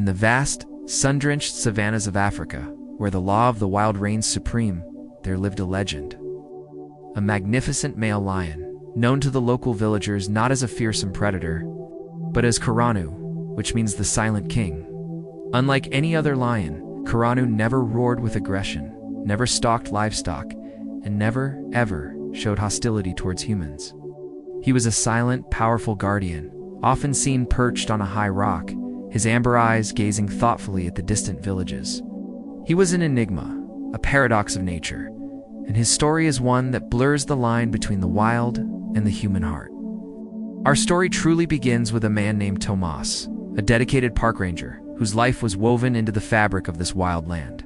In the vast, sun-drenched savannas of Africa, where the law of the wild reigns supreme, there lived a legend. A magnificent male lion, known to the local villagers not as a fearsome predator, but as Karanu, which means the silent king. Unlike any other lion, Karanu never roared with aggression, never stalked livestock, and never, ever showed hostility towards humans. He was a silent, powerful guardian, often seen perched on a high rock, his amber eyes gazing thoughtfully at the distant villages. He was an enigma, a paradox of nature, and his story is one that blurs the line between the wild and the human heart. Our story truly begins with a man named Tomas, a dedicated park ranger whose life was woven into the fabric of this wild land.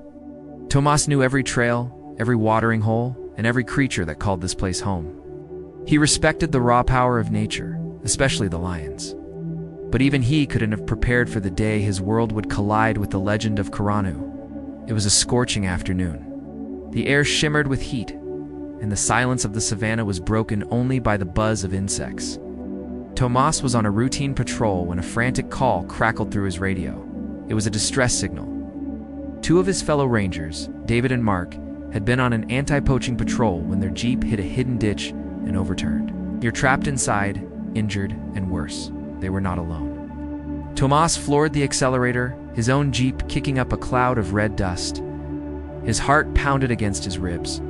Tomas knew every trail, every watering hole, and every creature that called this place home. He respected the raw power of nature, especially the lions. But even he couldn't have prepared for the day his world would collide with the legend of Karanu. It was a scorching afternoon. The air shimmered with heat, and the silence of the savannah was broken only by the buzz of insects. Tomas was on a routine patrol when a frantic call crackled through his radio. It was a distress signal. Two of his fellow rangers, David and Mark, had been on an anti-poaching patrol when their jeep hit a hidden ditch and overturned. You're trapped inside, injured, and worse. They were not alone. Tomas floored the accelerator, his own jeep kicking up a cloud of red dust. His heart pounded against his ribs.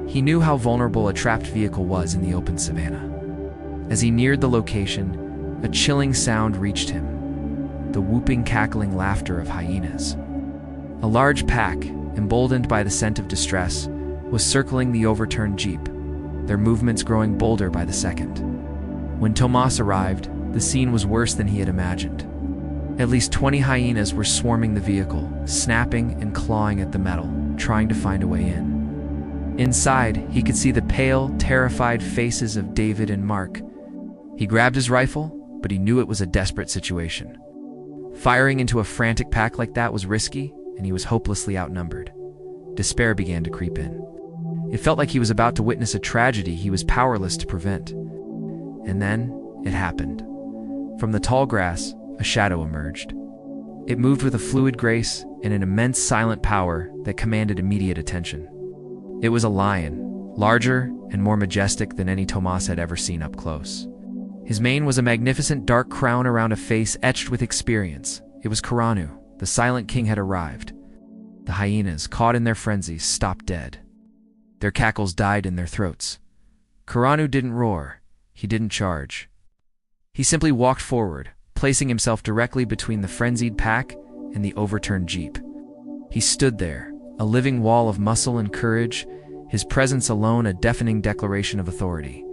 He knew how vulnerable a trapped vehicle was in the open savannah. As he neared the location, a chilling sound reached him, the whooping, cackling laughter of hyenas. A large pack, emboldened by the scent of distress, was circling the overturned jeep, their movements growing bolder by the second. When Tomas arrived, the scene was worse than he had imagined. At least 20 hyenas were swarming the vehicle, snapping and clawing at the metal, trying to find a way in. Inside, he could see the pale, terrified faces of David and Mark. He grabbed his rifle, but he knew it was a desperate situation. Firing into a frantic pack like that was risky, and he was hopelessly outnumbered. Despair began to creep in. It felt like he was about to witness a tragedy he was powerless to prevent. And then, it happened. From the tall grass, a shadow emerged. It moved with a fluid grace and an immense silent power that commanded immediate attention. It was a lion, larger and more majestic than any Tomas had ever seen up close. His mane was a magnificent dark crown around a face etched with experience. It was Karanu, the silent king had arrived. The hyenas, caught in their frenzy, stopped dead. Their cackles died in their throats. Karanu didn't roar. He didn't charge. He simply walked forward, placing himself directly between the frenzied pack and the overturned jeep. He stood there, a living wall of muscle and courage, his presence alone a deafening declaration of authority.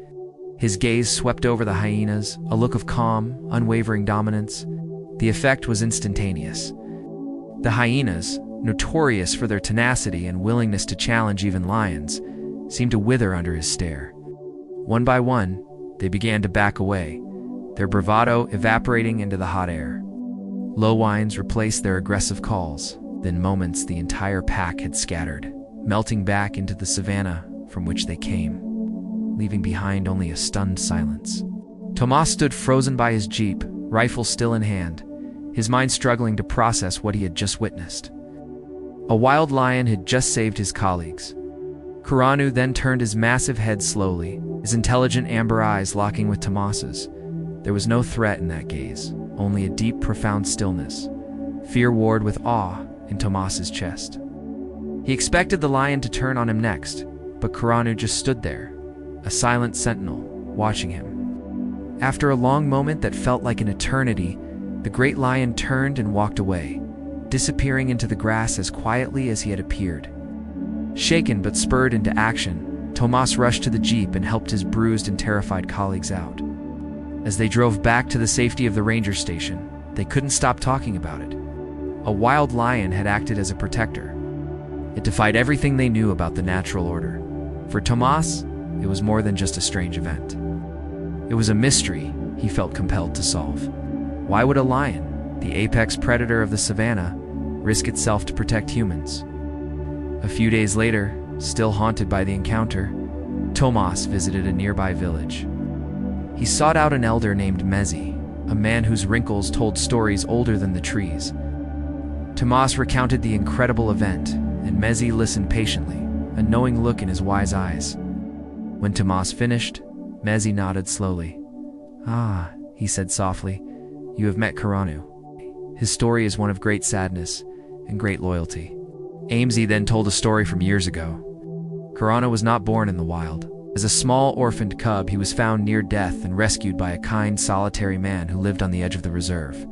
His gaze swept over the hyenas, a look of calm, unwavering dominance. The effect was instantaneous. The hyenas, notorious for their tenacity and willingness to challenge even lions, seemed to wither under his stare. One by one, they began to back away, their bravado evaporating into the hot air. Low whines replaced their aggressive calls. Within moments, the entire pack had scattered, melting back into the savannah from which they came, leaving behind only a stunned silence. Tomas stood frozen by his jeep, rifle still in hand, his mind struggling to process what he had just witnessed. A wild lion had just saved his colleagues. Karanu then turned his massive head slowly, his intelligent amber eyes locking with Tomas's. There was no threat in that gaze, only a deep, profound stillness. Fear warred with awe in Tomas's chest. He expected the lion to turn on him next, but Karanu just stood there, a silent sentinel, watching him. After a long moment that felt like an eternity, the great lion turned and walked away, disappearing into the grass as quietly as he had appeared. Shaken but spurred into action, Tomas rushed to the jeep and helped his bruised and terrified colleagues out. As they drove back to the safety of the ranger station, they couldn't stop talking about it. A wild lion had acted as a protector. It defied everything they knew about the natural order. For Tomas, it was more than just a strange event. It was a mystery he felt compelled to solve. Why would a lion, the apex predator of the savannah, risk itself to protect humans? A few days later, still haunted by the encounter, Tomas visited a nearby village. He sought out an elder named Mezi, a man whose wrinkles told stories older than the trees. Tomas recounted the incredible event, and Mezi listened patiently, a knowing look in his wise eyes. When Tomas finished, Mezi nodded slowly. "Ah," he said softly, "you have met Karanu. His story is one of great sadness and great loyalty." Amesy then told a story from years ago. Karanu was not born in the wild. As a small orphaned cub, he was found near death and rescued by a kind, solitary man who lived on the edge of the reserve.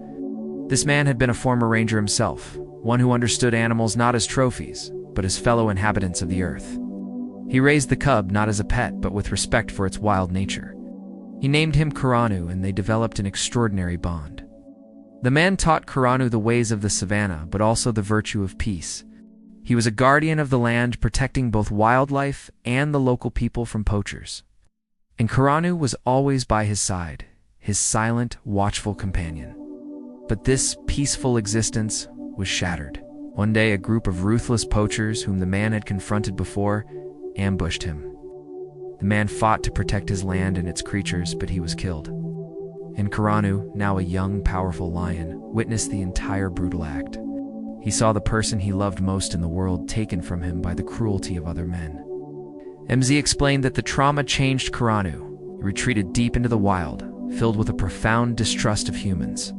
This man had been a former ranger himself, one who understood animals not as trophies, but as fellow inhabitants of the earth. He raised the cub not as a pet, but with respect for its wild nature. He named him Karanu, and they developed an extraordinary bond. The man taught Karanu the ways of the savannah, but also the virtue of peace. He was a guardian of the land, protecting both wildlife and the local people from poachers. And Karanu was always by his side, his silent, watchful companion. But this peaceful existence was shattered. One day, a group of ruthless poachers, whom the man had confronted before, ambushed him. The man fought to protect his land and its creatures, but he was killed. And Karanu, now a young, powerful lion, witnessed the entire brutal act. He saw the person he loved most in the world taken from him by the cruelty of other men. MZ explained that the trauma changed Karanu. He retreated deep into the wild, filled with a profound distrust of humans.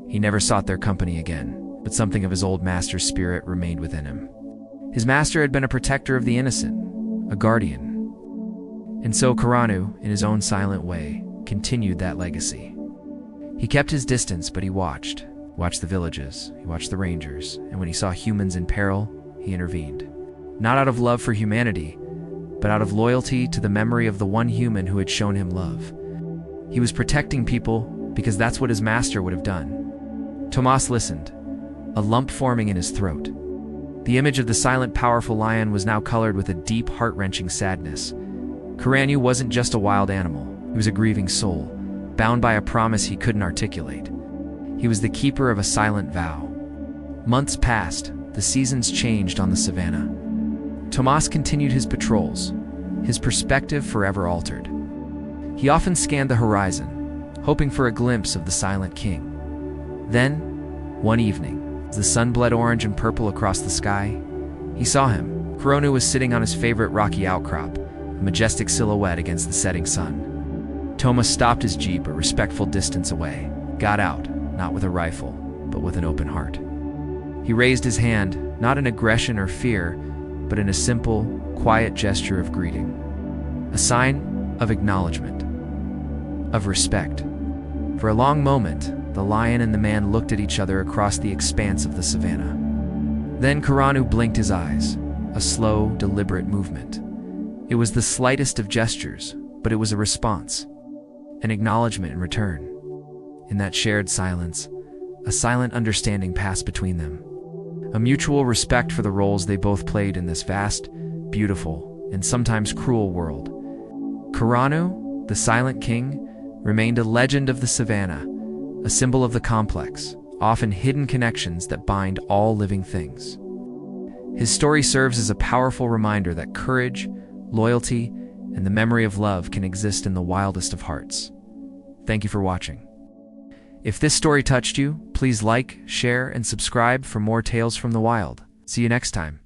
He never sought their company again, but something of his old master's spirit remained within him. His master had been a protector of the innocent, a guardian. And so Karanu, in his own silent way, continued that legacy. He kept his distance, but he watched the villages, he watched the rangers, and when he saw humans in peril, he intervened. Not out of love for humanity, but out of loyalty to the memory of the one human who had shown him love. He was protecting people because that's what his master would have done. Tomas listened, a lump forming in his throat. The image of the silent, powerful lion was now colored with a deep, heart-wrenching sadness. Karanu wasn't just a wild animal. He was a grieving soul, bound by a promise he couldn't articulate. He was the keeper of a silent vow. Months passed, the seasons changed on the savannah. Tomas continued his patrols, his perspective forever altered. He often scanned the horizon, hoping for a glimpse of the silent king. Then, one evening, as the sun bled orange and purple across the sky, he saw him. Karanu was sitting on his favorite rocky outcrop, a majestic silhouette against the setting sun. Tomas stopped his jeep a respectful distance away, got out, not with a rifle, but with an open heart. He raised his hand, not in aggression or fear, but in a simple, quiet gesture of greeting. A sign of acknowledgement, of respect. For a long moment, the lion and the man looked at each other across the expanse of the savannah. Then Karanu blinked his eyes, a slow, deliberate movement. It was the slightest of gestures, but it was a response, an acknowledgement in return. In that shared silence, a silent understanding passed between them, a mutual respect for the roles they both played in this vast, beautiful, and sometimes cruel world. Karanu, the silent king, remained a legend of the savannah, a symbol of the complex, often hidden connections that bind all living things. His story serves as a powerful reminder that courage, loyalty, and the memory of love can exist in the wildest of hearts. Thank you for watching. If this story touched you, please like, share, and subscribe for more tales from the wild. See you next time.